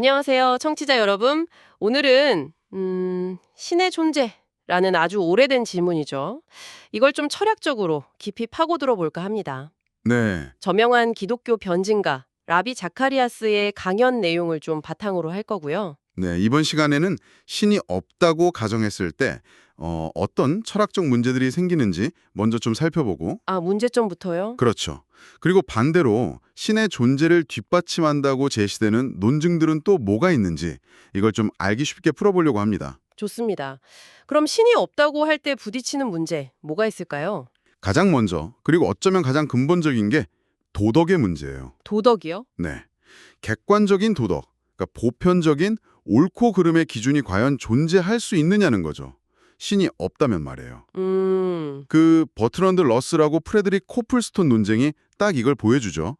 안녕하세요, 청취자 여러분. 오늘은 신의 존재라는 아주 오래된 질문이죠. 이걸 좀 철학적으로 깊이 파고들어 볼까 합니다. 네, 저명한 기독교 변증가 라비 자카리아스의 강연 내용을 좀 바탕으로 할 거고요. 네. 이번 시간에는 신이 없다고 가정했을 때 어떤 철학적 문제들이 생기는지 먼저 좀 살펴보고, 아, 문제점부터요? 그렇죠. 그리고 반대로 신의 존재를 뒷받침한다고 제시되는 논증들은 또 뭐가 있는지 이걸 좀 알기 쉽게 풀어보려고 합니다. 좋습니다. 그럼 신이 없다고 할 때 부딪히는 문제 뭐가 있을까요? 가장 먼저, 그리고 어쩌면 가장 근본적인 게 도덕의 문제예요. 도덕이요? 네. 객관적인 도덕, 그러니까 보편적인 옳고 그름의 기준이 과연 존재할 수 있느냐는 거죠. 신이 없다면 말이에요. 그 버트런드 러스라고 프레드릭 코플스톤 논쟁이 딱 이걸 보여주죠.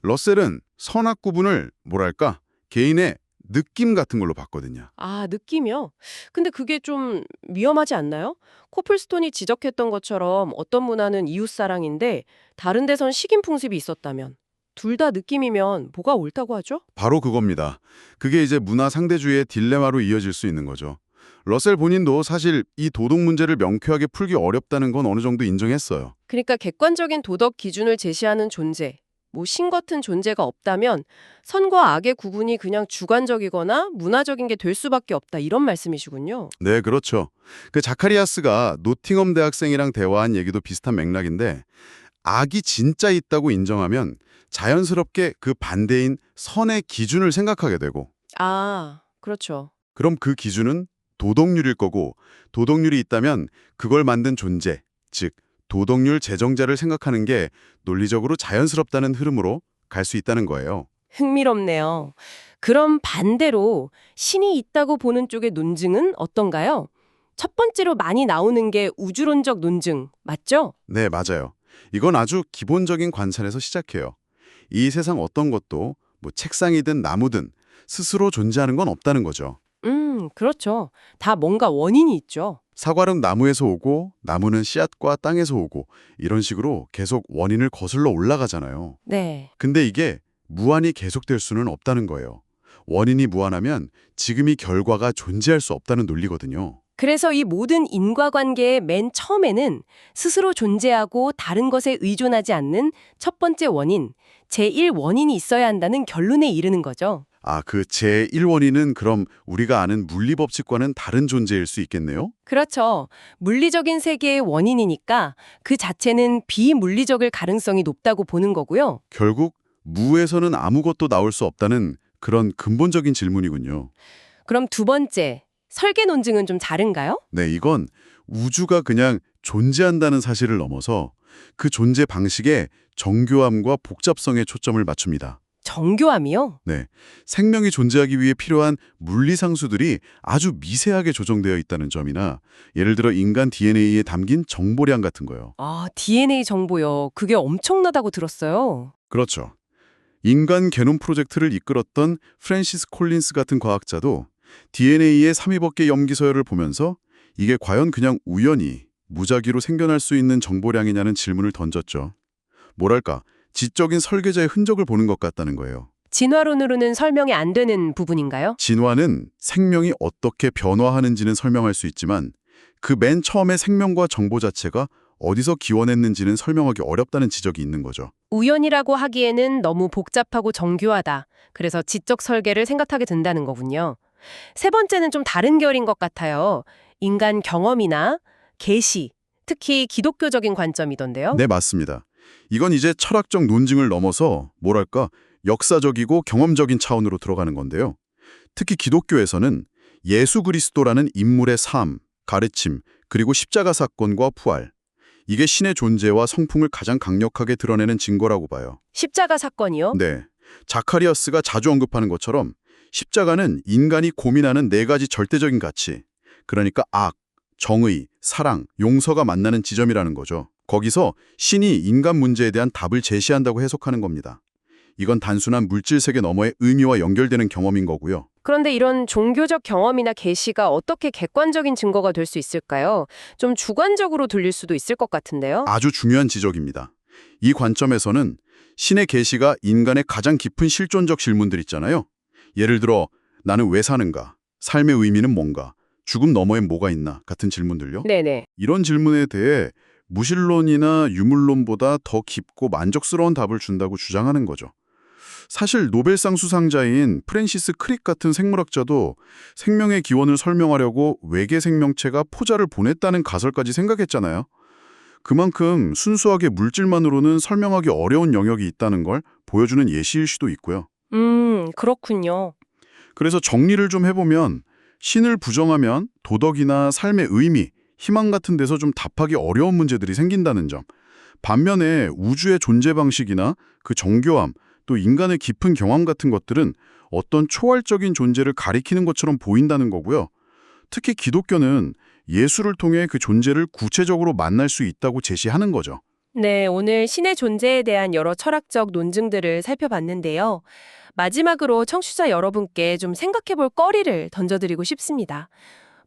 러셀은 선악 구분을 뭐랄까 개인의 느낌 같은 걸로 봤거든요. 아, 느낌이요? 근데 그게 좀 위험하지 않나요? 코플스톤이 지적했던 것처럼 어떤 문화는 이웃사랑인데 다른 데선 식인풍습이 있었다면 둘 다 느낌이면 뭐가 옳다고 하죠? 바로 그겁니다. 그게 이제 문화 상대주의의 딜레마로 이어질 수 있는 거죠. 러셀 본인도 사실 이 도덕 문제를 명쾌하게 풀기 어렵다는 건 어느 정도 인정했어요. 그러니까 객관적인 도덕 기준을 제시하는 존재, 뭐 신 같은 존재가 없다면 선과 악의 구분이 그냥 주관적이거나 문화적인 게 될 수밖에 없다 이런 말씀이시군요. 네, 그렇죠. 그 자카리아스가 노팅엄 대학생이랑 대화한 얘기도 비슷한 맥락인데 악이 진짜 있다고 인정하면 자연스럽게 그 반대인 선의 기준을 생각하게 되고 아, 그렇죠. 그럼 그 기준은 도덕률일 거고 도덕률이 있다면 그걸 만든 존재, 즉 도덕률 제정자를 생각하는 게 논리적으로 자연스럽다는 흐름으로 갈 수 있다는 거예요. 흥미롭네요. 그럼 반대로 신이 있다고 보는 쪽의 논증은 어떤가요? 첫 번째로 많이 나오는 게 우주론적 논증, 맞죠? 네, 맞아요. 이건 아주 기본적인 관찰에서 시작해요. 이 세상 어떤 것도 뭐 책상이든 나무든 스스로 존재하는 건 없다는 거죠. 그렇죠. 다 뭔가 원인이 있죠. 사과는 나무에서 오고 나무는 씨앗과 땅에서 오고 이런 식으로 계속 원인을 거슬러 올라가잖아요. 네. 근데 이게 무한히 계속될 수는 없다는 거예요. 원인이 무한하면 지금이 결과가 존재할 수 없다는 논리거든요. 그래서 이 모든 인과관계의 맨 처음에는 스스로 존재하고 다른 것에 의존하지 않는 첫 번째 원인, 제1원인이 있어야 한다는 결론에 이르는 거죠. 그 제1원인은 그럼 우리가 아는 물리법칙과는 다른 존재일 수 있겠네요? 그렇죠. 물리적인 세계의 원인이니까 그 자체는 비물리적일 가능성이 높다고 보는 거고요. 결국 무에서는 아무것도 나올 수 없다는 그런 근본적인 질문이군요. 그럼 두 번째, 설계 논증은 좀 다른가요? 네, 이건 우주가 그냥 존재한다는 사실을 넘어서 그 존재 방식에 정교함과 복잡성에 초점을 맞춥니다. 정교함이요? 네, 생명이 존재하기 위해 필요한 물리상수들이 아주 미세하게 조정되어 있다는 점이나 예를 들어 인간 DNA에 담긴 정보량 같은 거요. 아, DNA 정보요. 그게 엄청나다고 들었어요. 그렇죠. 인간 게놈 프로젝트를 이끌었던 프랜시스 콜린스 같은 과학자도 DNA의 삼위법계 염기 서열을 보면서 이게 과연 그냥 우연히 무작위로 생겨날 수 있는 정보량이냐는 질문을 던졌죠. 뭐랄까, 지적인 설계자의 흔적을 보는 것 같다는 거예요. 진화론으로는 설명이 안 되는 부분인가요? 진화는 생명이 어떻게 변화하는지는 설명할 수 있지만 그 맨 처음에 생명과 정보 자체가 어디서 기원했는지는 설명하기 어렵다는 지적이 있는 거죠. 우연이라고 하기에는 너무 복잡하고 정교하다. 그래서 지적 설계를 생각하게 된다는 거군요. 세 번째는 좀 다른 결인 것 같아요. 인간 경험이나 계시, 특히 기독교적인 관점이던데요. 네, 맞습니다. 이건 이제 철학적 논증을 넘어서 뭐랄까 역사적이고 경험적인 차원으로 들어가는 건데요. 특히 기독교에서는 예수 그리스도라는 인물의 삶, 가르침, 그리고 십자가 사건과 부활, 이게 신의 존재와 성품을 가장 강력하게 드러내는 증거라고 봐요. 십자가 사건이요? 네, 자카리아스가 자주 언급하는 것처럼 십자가는 인간이 고민하는 네 가지 절대적인 가치, 그러니까 악, 정의, 사랑, 용서가 만나는 지점이라는 거죠. 거기서 신이 인간 문제에 대한 답을 제시한다고 해석하는 겁니다. 이건 단순한 물질 세계 너머의 의미와 연결되는 경험인 거고요. 그런데 이런 종교적 경험이나 계시가 어떻게 객관적인 증거가 될 수 있을까요? 좀 주관적으로 들릴 수도 있을 것 같은데요. 아주 중요한 지적입니다. 이 관점에서는 신의 계시가 인간의 가장 깊은 실존적 질문들 있잖아요. 예를 들어 나는 왜 사는가? 삶의 의미는 뭔가? 죽음 너머엔 뭐가 있나? 같은 질문들요. 네네. 이런 질문에 대해 무신론이나 유물론보다 더 깊고 만족스러운 답을 준다고 주장하는 거죠. 사실 노벨상 수상자인 프랜시스 크릭 같은 생물학자도 생명의 기원을 설명하려고 외계 생명체가 포자를 보냈다는 가설까지 생각했잖아요. 그만큼 순수하게 물질만으로는 설명하기 어려운 영역이 있다는 걸 보여주는 예시일 수도 있고요. 그렇군요. 그래서 정리를 좀 해보면 신을 부정하면 도덕이나 삶의 의미, 희망 같은 데서 좀 답하기 어려운 문제들이 생긴다는 점. 반면에 우주의 존재 방식이나 그 정교함, 또 인간의 깊은 경험 같은 것들은 어떤 초월적인 존재를 가리키는 것처럼 보인다는 거고요. 특히 기독교는 예수를 통해 그 존재를 구체적으로 만날 수 있다고 제시하는 거죠. 네, 오늘 신의 존재에 대한 여러 철학적 논증들을 살펴봤는데요. 마지막으로 청취자 여러분께 좀 생각해볼 거리를 던져드리고 싶습니다.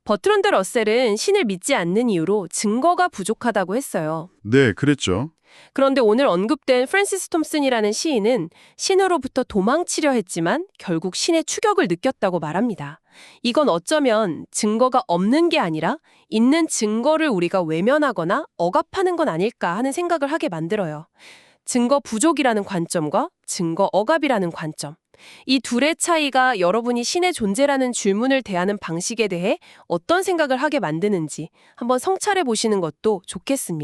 버트런드 러셀은 신을 믿지 않는 이유로 증거가 부족하다고 했어요. 네, 그랬죠. 그런데 오늘 언급된 프랜시스 톰슨이라는 시인은 신으로부터 도망치려 했지만 결국 신의 추격을 느꼈다고 말합니다. 이건 어쩌면 증거가 없는 게 아니라 있는 증거를 우리가 외면하거나 억압하는 건 아닐까 하는 생각을 하게 만들어요. 증거 부족이라는 관점과 증거 억압이라는 관점. 이 둘의 차이가 여러분이 신의 존재라는 질문을 대하는 방식에 대해 어떤 생각을 하게 만드는지 한번 성찰해 보시는 것도 좋겠습니다.